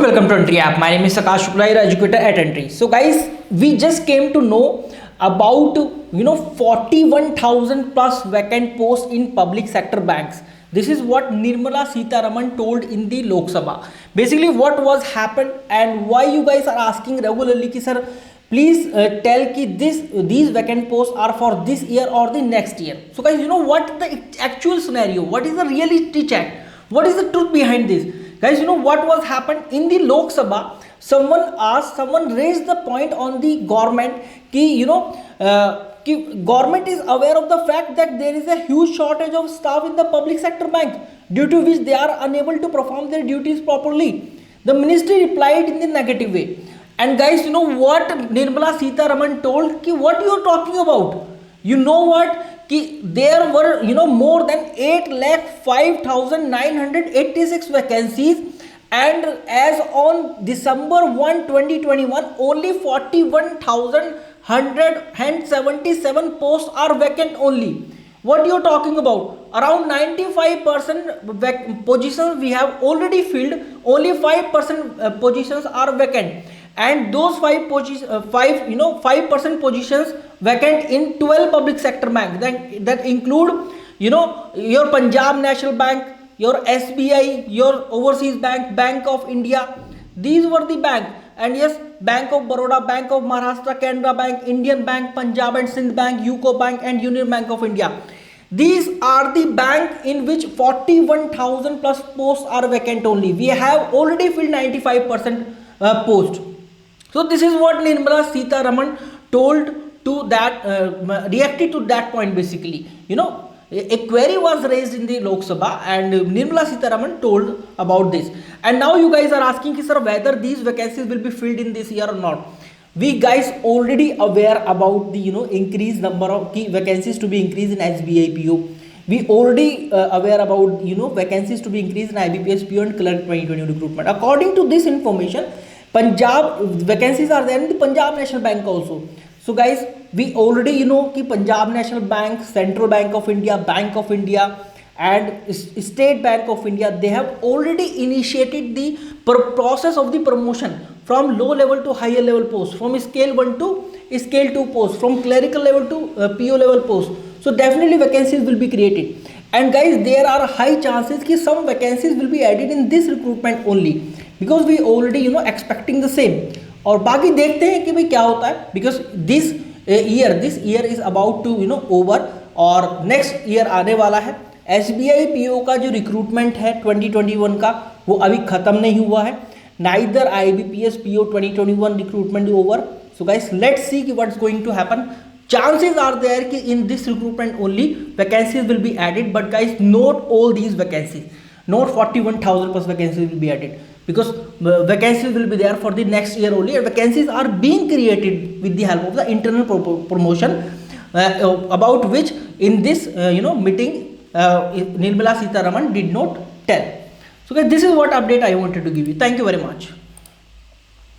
Welcome to Entry App. My name is Akash Shukla, your educator at Entry. So guys, we just came to know about 41,000 plus vacant posts in public sector banks. This is what Nirmala Sitharaman told in the Lok Sabha. Basically, what was happened and why you guys are asking regularly ki sir, please tell ki these vacant posts are for this year or the next year. So guys, you know what the actual scenario? What is the reality check? What is the truth behind this? Guys, you know what was happened in the Lok Sabha? Someone raised the point on the government ki government is aware of the fact that there is a huge shortage of staff in the public sector bank, due to which they are unable to perform their duties properly. The ministry replied in the negative way. And guys, you know what Nirmala Sitharaman told ki what you are talking about? You know what? There were more than 8,05,986 vacancies, and as on December 1, 2021, only 41,177 posts are vacant only. What you are talking about? Around 95% positions we have already filled. Only 5% positions are vacant, and those 5% positions vacant in 12 public sector banks that include your Punjab National Bank, your SBI, your Overseas Bank, Bank of India. These were the bank. And yes, Bank of Baroda, Bank of Maharashtra, Canara Bank, Indian Bank, Punjab and Sindh Bank, UCO Bank and Union Bank of India. These are the bank in which 41,000 plus posts are vacant only. We have already filled 95% post. So this is what Nirmala Sitharaman told to that, reacted to that point. Basically, a query was raised in the Lok Sabha and Nirmala Sitharaman told about this. And now you guys are asking, sir, whether these vacancies will be filled in this year or not. We guys already aware about the increased number of key vacancies to be increased in SBI PO. We already aware about vacancies to be increased in IBPS PO and Clerk 2020 recruitment. According to this information, Punjab vacancies are there in the Punjab National Bank also. So guys, we already ki Punjab National Bank, Central Bank of India, Bank of India and State Bank of India, they have already initiated the process of the promotion from low level to higher level post, from scale 1 to scale 2 post, from clerical level to PO level post. So definitely vacancies will be created. And guys, there are high chances that some vacancies will be added in this recruitment only, because we already expecting the same. और बाकी देखते हैं कि भाई क्या होता है, because this year is about to over और next year आने वाला है. SBI PO का जो रिक्रूटमेंट है 2021 का, वो अभी खत्म नहीं हुआ है. Neither IBPS PO 2021 recruitment is over. So guys, let's see what's going to happen. Chances are there कि in this recruitment only vacancies will be added, but guys, not all these vacancies, not 41,000 plus vacancies will be added, because vacancies will be there for the next year only, and vacancies are being created with the help of the internal promotion, about which in this meeting Nirmala Sitharaman did not tell. So guys, this is what update I wanted to give you. Thank you very much.